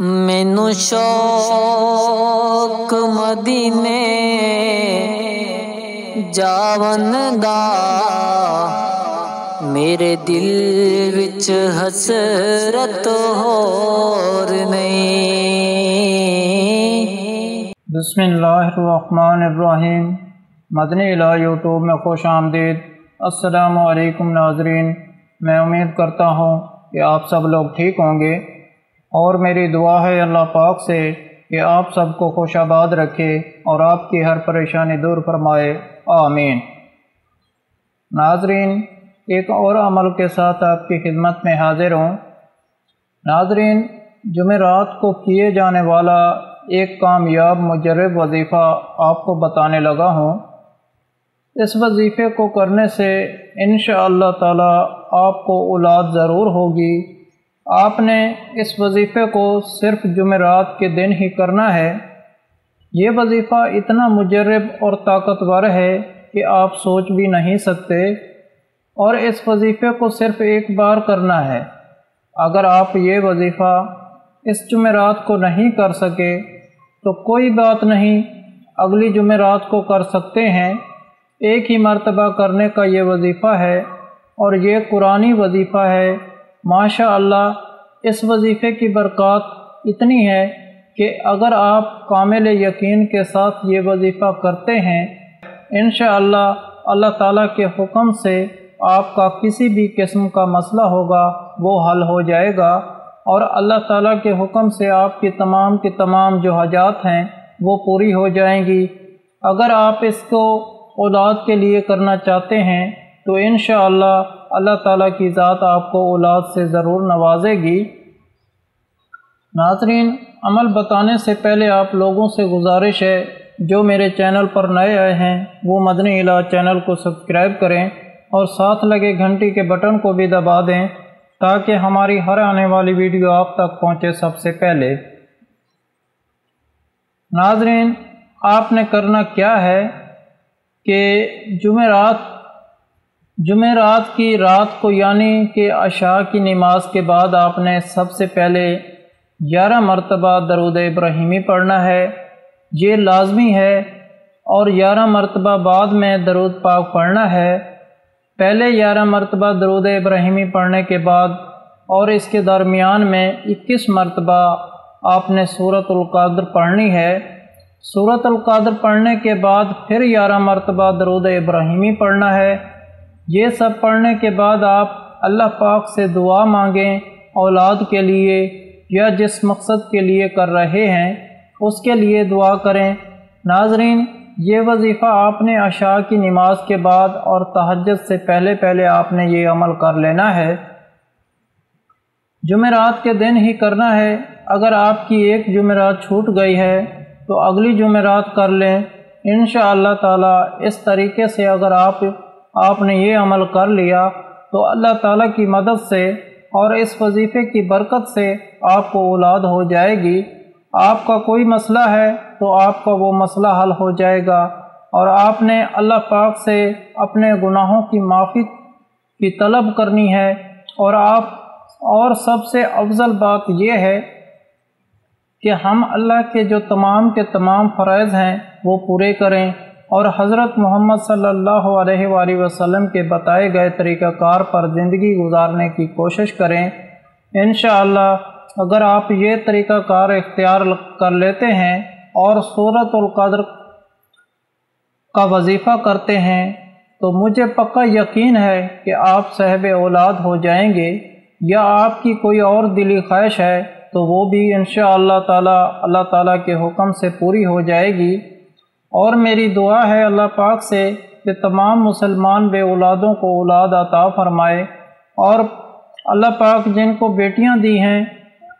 مینو شوق مدینے جاون دا، میرے دل وچ حسرت ہور نہیں۔ بسم اللہ الرحمن الرحیم۔ مدنی الہ یوٹیوب میں خوش آمدید۔ السلام علیکم ناظرین، میں امید کرتا ہوں کہ آپ سب لوگ ٹھیک ہوں گے، اور میری دعا ہے اللہ پاک سے کہ آپ سب کو خوش آباد رکھے اور آپ کی ہر پریشانی دور فرمائے، آمین۔ ناظرین، ایک اور عمل کے ساتھ آپ کی خدمت میں حاضر ہوں۔ ناظرین، جمعرات کو کیے جانے والا ایک کامیاب مجرب وظیفہ آپ کو بتانے لگا ہوں۔ اس وظیفے کو کرنے سے انشاءاللہ تعالی آپ کو اولاد ضرور ہوگی۔ آپ نے اس وظیفے کو صرف جمعرات کے دن ہی کرنا ہے۔ یہ وظیفہ اتنا مجرب اور طاقتور ہے کہ آپ سوچ بھی نہیں سکتے، اور اس وظیفے کو صرف ایک بار کرنا ہے۔ اگر آپ یہ وظیفہ اس جمعرات کو نہیں کر سکے تو کوئی بات نہیں، اگلی جمعرات کو کر سکتے ہیں۔ ایک ہی مرتبہ کرنے کا یہ وظیفہ ہے، اور یہ قرآنی وظیفہ ہے۔ ماشاء اللہ، اس وظیفے کی برکات اتنی ہے کہ اگر آپ کامل یقین کے ساتھ یہ وظیفہ کرتے ہیں، انشاءاللہ اللہ تعالیٰ کے حکم سے آپ کا کسی بھی قسم کا مسئلہ ہوگا وہ حل ہو جائے گا، اور اللہ تعالیٰ کے حکم سے آپ کی تمام جو حاجات ہیں وہ پوری ہو جائیں گی۔ اگر آپ اس کو اولاد کے لیے کرنا چاہتے ہیں تو انشاءاللہ اللہ تعالیٰ کی ذات آپ کو اولاد سے ضرور نوازے گی۔ ناظرین، عمل بتانے سے پہلے آپ لوگوں سے گزارش ہے، جو میرے چینل پر نئے آئے ہیں وہ مدنی الہ چینل کو سبسکرائب کریں اور ساتھ لگے گھنٹی کے بٹن کو بھی دبا دیں تاکہ ہماری ہر آنے والی ویڈیو آپ تک پہنچے سب سے پہلے۔ ناظرین، آپ نے کرنا کیا ہے کہ جمعرات کی رات کو یعنی کہ عشاء کی نماز کے بعد آپ نے سب سے پہلے 11 مرتبہ درود ابراہیمی پڑھنا ہے، یہ لازمی ہے، اور 11 مرتبہ بعد میں درود پاک پڑھنا ہے۔ پہلے 11 مرتبہ درود ابراہیمی پڑھنے کے بعد اور اس کے درمیان میں 21 مرتبہ آپ نے سورۃ القدر پڑھنی ہے۔ سورۃ القدر پڑھنے کے بعد پھر 11 مرتبہ درود ابراہیمی پڑھنا ہے۔ یہ سب پڑھنے کے بعد آپ اللہ پاک سے دعا مانگیں، اولاد کے لیے یا جس مقصد کے لیے کر رہے ہیں اس کے لیے دعا کریں۔ ناظرین، یہ وظیفہ آپ نے عشاء کی نماز کے بعد اور تہجد سے پہلے آپ نے یہ عمل کر لینا ہے۔ جمعرات کے دن ہی کرنا ہے۔ اگر آپ کی ایک جمعرات چھوٹ گئی ہے تو اگلی جمعرات کر لیں انشاءاللہ تعالی۔ اس طریقے سے اگر آپ نے یہ عمل کر لیا تو اللہ تعالیٰ کی مدد سے اور اس وظیفے کی برکت سے آپ کو اولاد ہو جائے گی۔ آپ کا کوئی مسئلہ ہے تو آپ کا وہ مسئلہ حل ہو جائے گا، اور آپ نے اللہ پاک سے اپنے گناہوں کی معافی کی طلب کرنی ہے، اور سب سے افضل بات یہ ہے کہ ہم اللہ کے جو تمام فرائض ہیں وہ پورے کریں، اور حضرت محمد صلی اللہ علیہ وآلہ وسلم کے بتائے گئے طریقہ کار پر زندگی گزارنے کی کوشش کریں۔ انشاءاللہ اگر آپ یہ طریقہ کار اختیار کر لیتے ہیں اور سورۃ القدر کا وظیفہ کرتے ہیں تو مجھے پکا یقین ہے کہ آپ صاحب اولاد ہو جائیں گے، یا آپ کی کوئی اور دلی خواہش ہے تو وہ بھی انشاءاللہ تعالی اللہ تعالیٰ کے حکم سے پوری ہو جائے گی۔ اور میری دعا ہے اللہ پاک سے کہ تمام مسلمان بے اولادوں کو اولاد عطا فرمائے، اور اللہ پاک جن کو بیٹیاں دی ہیں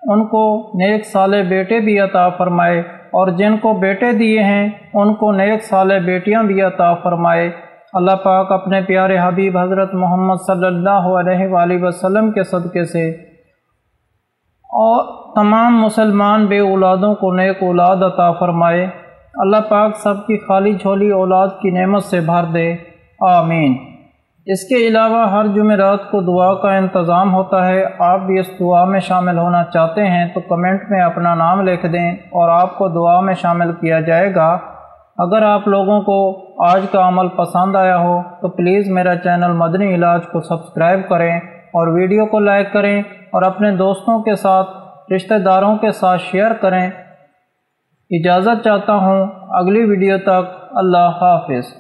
ان کو نیک صالح بیٹے بھی عطا فرمائے، اور جن کو بیٹے دیے ہیں ان کو نیک صالح بیٹیاں بھی عطا فرمائے۔ اللہ پاک اپنے پیارے حبیب حضرت محمد صلی اللہ علیہ وآلہ وسلم کے صدقے سے اور تمام مسلمان بے اولادوں کو نیک اولاد عطا فرمائے۔ اللہ پاک سب کی خالی جھولی اولاد کی نعمت سے بھر دے، آمین۔ اس کے علاوہ ہر جمعرات کو دعا کا انتظام ہوتا ہے۔ آپ بھی اس دعا میں شامل ہونا چاہتے ہیں تو کمنٹ میں اپنا نام لکھ دیں اور آپ کو دعا میں شامل کیا جائے گا۔ اگر آپ لوگوں کو آج کا عمل پسند آیا ہو تو پلیز میرا چینل مدنی علاج کو سبسکرائب کریں اور ویڈیو کو لائک کریں اور اپنے دوستوں کے ساتھ، رشتہ داروں کے ساتھ شیئر کریں۔ اجازت چاہتا ہوں، اگلی ویڈیو تک اللہ حافظ۔